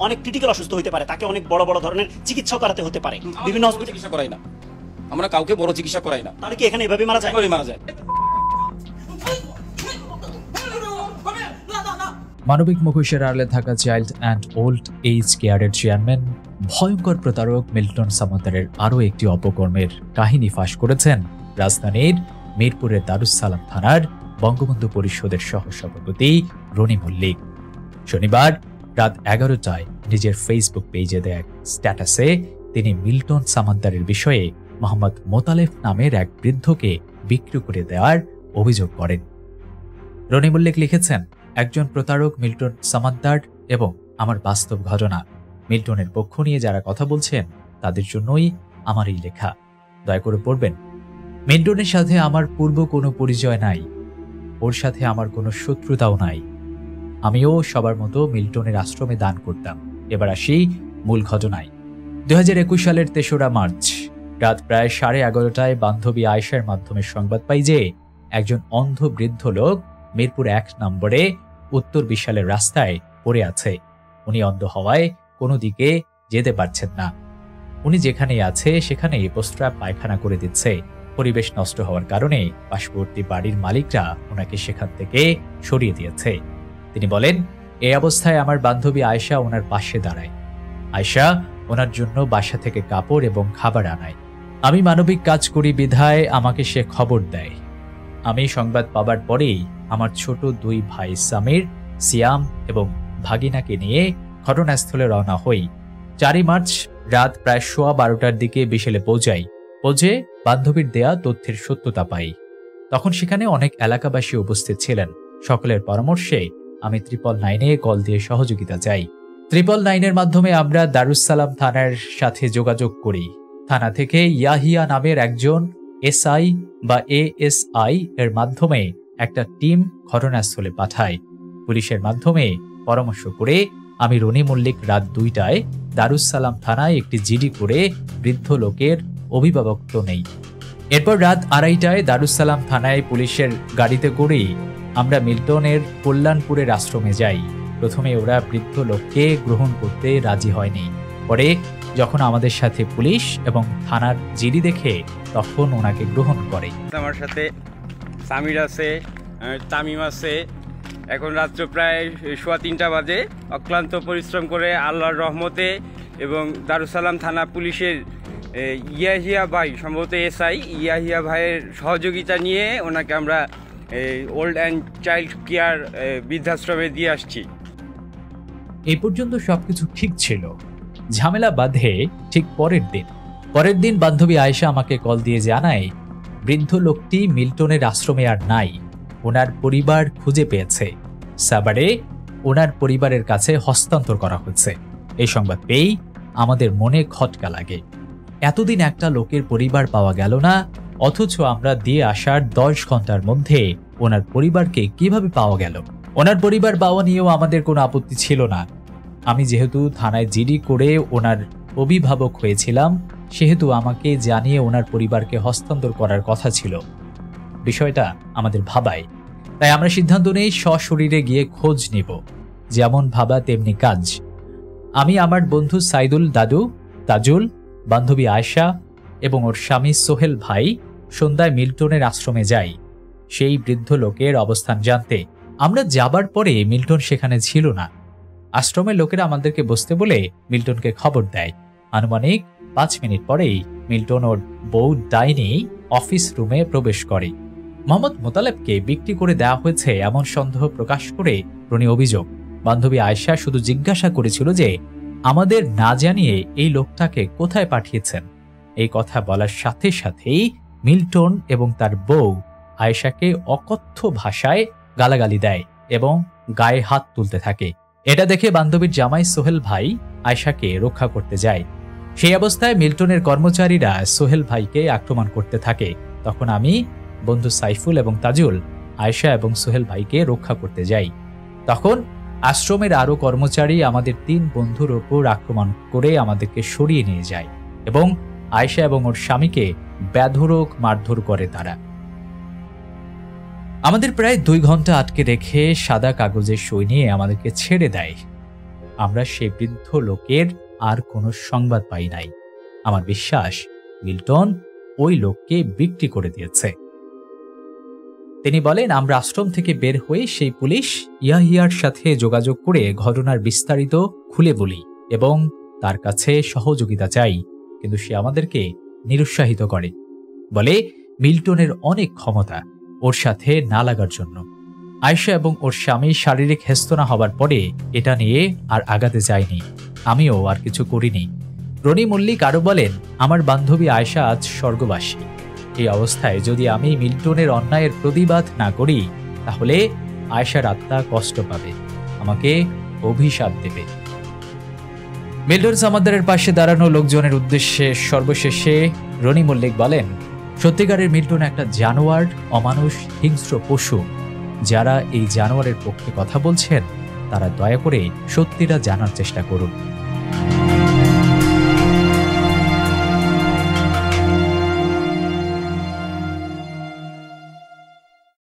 অনেক ক্রিটিক্যাল অসুস্থ হতে পারে, তাকে অনেক বড় বড় ধরনের চিকিৎসা করাতে হতে পারে। বিভিন্ন হসপিটালে চিকিৎসা করাই না, আমরা কাউকে বড় চিকিৎসা করাই না। তাহলে কি এখানে এভাবে মারা যায়? মারা যায়। মানবিক মুখোশের আড়ালে থাকা চাইল্ড অ্যান্ড ওল্ড এজ কেয়ারের চেয়ারম্যান ভয়ঙ্কর প্রতারক মিল্টন সামান্তারের আরও একটি অপকর্মের কাহিনী ফাঁস করেছেন রাজধানীর মিরপুরের দারুস সালাম থানার বঙ্গবন্ধু পরিষদের সহসভাপতি রনি মল্লিক। শনিবার রাত 11টায় নিজের ফেসবুক পেজে দেয়া এক স্ট্যাটাসে তিনি মিল্টন সামান্তারের বিষয়ে মোহাম্মদ মোতালেফ নামের এক বৃদ্ধকে বিক্রি করে দেওয়ার অভিযোগ করেন। রনি মল্লিক লিখেছেন, একজন প্রতারক মিল্টন সামান্তার এবং আমার বাস্তব ঘটনা। মিল্টনের পক্ষ নিয়ে যারা কথা বলছেন তাদের জন্যই আমার এই লেখা, দয়া করে পড়বেন। মিল্টনের সাথে আমার পূর্ব কোনো পরিচয় নাই, ওর সাথে আমার কোনো শত্রুতাও নাই। আমিও সবার মতো মিল্টনের আশ্রমে দান করতাম। এবার আসি মূল ঘটনায়। 2021 সালের 3রা মার্চ রাত প্রায় 11:30টায় বান্ধবী আয়েশার মাধ্যমে সংবাদ পাই যে একজন অন্ধ বৃদ্ধ লোক মিরপুর 1 নম্বরে উত্তর বিশালের রাস্তায় পড়ে আছে। উনি অন্ধ হওয়ায় কোনো দিকে যেতে পারছেন না। উনি যেখানেই আছে সেখানেই প্রস্রাব পায়খানা করে দিচ্ছে। পরিবেশ নষ্ট হওয়ার কারণে পার্শ্ববর্তী বাড়ির মালিকরা ওনাকে সেখান থেকে সরিয়ে দিয়েছে। তিনি বলেন, এই অবস্থায় আমার বান্ধবী আয়েশা ওনার পাশে দাঁড়ায়। আয়েশা ওনার জন্য বাসা থেকে কাপড় এবং খাবার আনায়। আমি মানবিক কাজ করি বিধায় আমাকে সে খবর দেয়। আমি সংবাদ পাবার পরেই আমার ছোট 2 ভাই সামির, সিয়াম এবং ভাগিনাকে নিয়ে ঘটনাস্থলে রওনা হই। 4 মার্চ রাত প্রায় 12:15টার দিকে বিশালে পৌঁছে বান্ধবীর দেয়া তথ্যের সত্যতা পাই। তখন সেখানে অনেক এলাকাবাসী উপস্থিত ছিলেন। সকলের পরামর্শে আমি 999-এ কল দিয়ে সহযোগিতা চাই। 999-এর মাধ্যমে আমরা দারুস সালাম থানার সাথে যোগাযোগ করি। থানা থেকে ইয়াহিয়া নামের একজন এসআই বা এএসআই এর মাধ্যমে একটা টিম ঘটনাস্থলে পাঠায়। পুলিশের মাধ্যমে পরামর্শ করে আমি রনি মল্লিক রাত 2টায় দারুস সালাম থানায় একটি জিডি করে বৃদ্ধ লোকের অভিভাবকত্ব নেই। এরপর রাত 2:30টায় দারুস সালাম থানায় পুলিশের গাড়িতে করেই আমরা মিল্টনের কল্যাণপুরের আশ্রমে যাই। প্রথমে ওরা বৃদ্ধ লোককে গ্রহণ করতে রাজি হয়নি। পরে যখন আমাদের সাথে পুলিশ এবং থানার জিডি দেখে তখন ওনাকে গ্রহণ করে। আমার সাথে সামির আছে, তামিম আছে। এখন রাত্র প্রায় 3:15 বাজে। অক্লান্ত পরিশ্রম করে আল্লাহর রহমতে এবং দারুসালাম থানা পুলিশের ইয়াহিয়া ভাই, সম্ভবত এসআই ইয়াহিয়া ভাইয়ের সহযোগিতা নিয়ে ওনাকে আমরা ওল্ড অ্যান্ড চাইল্ড কেয়ার বৃদ্ধাশ্রমে দিয়ে আসছি। এই পর্যন্ত সবকিছু ঠিক ছিল। ঝামেলা বাঁধে ঠিক পরের দিন বান্ধবী আয়েশা আমাকে কল দিয়ে জানায়, বৃদ্ধ লোকটি মিল্টনের আশ্রমে আর নাই। ওনার পরিবার খুঁজে পেয়েছে। সাভারে ওনার পরিবারের কাছে হস্তান্তর করা হচ্ছে। এই সংবাদ পেয়েই আমাদের মনে খটকা লাগে। এতদিন একটা লোকের পরিবার পাওয়া গেল না, অথচ আমরা দিয়ে আসার 10 ঘন্টার মধ্যে ওনার পরিবারকে কিভাবে পাওয়া গেল? ওনার পরিবার পাওয়া নিয়েও আমাদের কোনো আপত্তি ছিল না। আমি যেহেতু থানায় জিডি করে ওনার অভিভাবক হয়েছিলাম, সেহেতু আমাকে জানিয়ে ওনার পরিবারকে হস্তান্তর করার কথা ছিল। বিষয়টা আমাদের ভাবায়, তাই আমরা সিদ্ধান্ত নেই সশরীরে গিয়ে খোঁজ নিব। যেমন ভাবা তেমনি কাজ। আমি আমার বন্ধু সাইদুল, দাদু তাজুল, বান্ধবী আয়েশা এবং ওর স্বামী সোহেল ভাই সন্ধ্যায় মিল্টনের আশ্রমে যাই সেই বৃদ্ধ লোকের অবস্থান জানতে। আমরা যাবার পরে মিল্টন সেখানে ছিল না। আশ্রমের লোকেরা আমাদেরকে বসতে বলে মিল্টনকে খবর দেয়। আনুমানিক 5 মিনিট পরেই মিল্টন ওর বউ ডাইনি অফিস রুমে প্রবেশ করে। মোহাম্মদ মোতালেবকে বিক্রি করে দেওয়া হয়েছে এমন সন্দেহ প্রকাশ করে রনি অভিযোগ। বান্ধবী আয়েশা শুধু জিজ্ঞাসা করেছিল যে আমাদের না জানিয়ে এই লোকটাকে কোথায় পাঠিয়েছেন। এই কথা বলার সাথে সাথেই মিল্টন এবং তার বউ আয়েশাকে অকথ্য ভাষায় গালাগালি দেয় এবং গায়ে হাত তুলতে থাকে। এটা দেখে বান্ধবীর জামাই সোহেল ভাই আয়েশাকে রক্ষা করতে যায়। সেই অবস্থায় মিল্টনের কর্মচারীরা সোহেল ভাইকে আক্রমণ করতে থাকে। তখন আমি, বন্ধু সাইফুল এবং তাজুল আয়েশা এবং সোহেল ভাইকে রক্ষা করতে যাই। তখন আশ্রমের আরো কর্মচারী আমাদের 3 বন্ধুর ওপর আক্রমণ করে আমাদেরকে সরিয়ে নিয়ে যায় এবং আয়েশা এবং ওর স্বামীকে বেধড়ক মারধর করে তারা। আমাদের প্রায় 2 ঘন্টা আটকে রেখে সাদা কাগজে সই নিয়ে আমাদেরকে ছেড়ে দেয়। আমরা সেই বৃদ্ধ লোকের আর কোনো সংবাদ পাই নাই। আমার বিশ্বাস মিল্টন ওই লোককে বিক্রি করে দিয়েছে। তিনি বলেন, আমরা আশ্রম থেকে বের হয়ে সেই পুলিশ ইয়াহিয়ার সাথে যোগাযোগ করে ঘটনার বিস্তারিত খুলে বলি এবং তার কাছে সহযোগিতা চাই, কিন্তু সে আমাদেরকে নিরুৎসাহিত করে, বলে মিল্টনের অনেক ক্ষমতা, ওর সাথে না লাগার জন্য। আয়েশা এবং ওর স্বামী শারীরিক হেস্তনা হবার পরে এটা নিয়ে আর আগাতে যায়নি, আমিও আর কিছু করিনি। রনি মল্লিক আরো বলেন, আমার বান্ধবী আয়েশা আজ স্বর্গবাসী। এই অবস্থায় যদি আমি মিল্টনের অন্যায়ের প্রতিবাদ না করি তাহলে আয়েশার আত্মা কষ্ট পাবে, আমাকে অভিশাপ দেবে। মিল্টন সামাদ্দারের পাশে দাঁড়ানো লোকজনের উদ্দেশ্যে সর্বশেষে রনি মল্লিক বলেন, সত্যিকারের মিল্টন একটা জানোয়ার, অমানুষ, হিংস্র পশু। যারা এই জানোয়ারের পক্ষে কথা বলছেন তারা দয়া করে সত্যিটা জানার চেষ্টা করুন।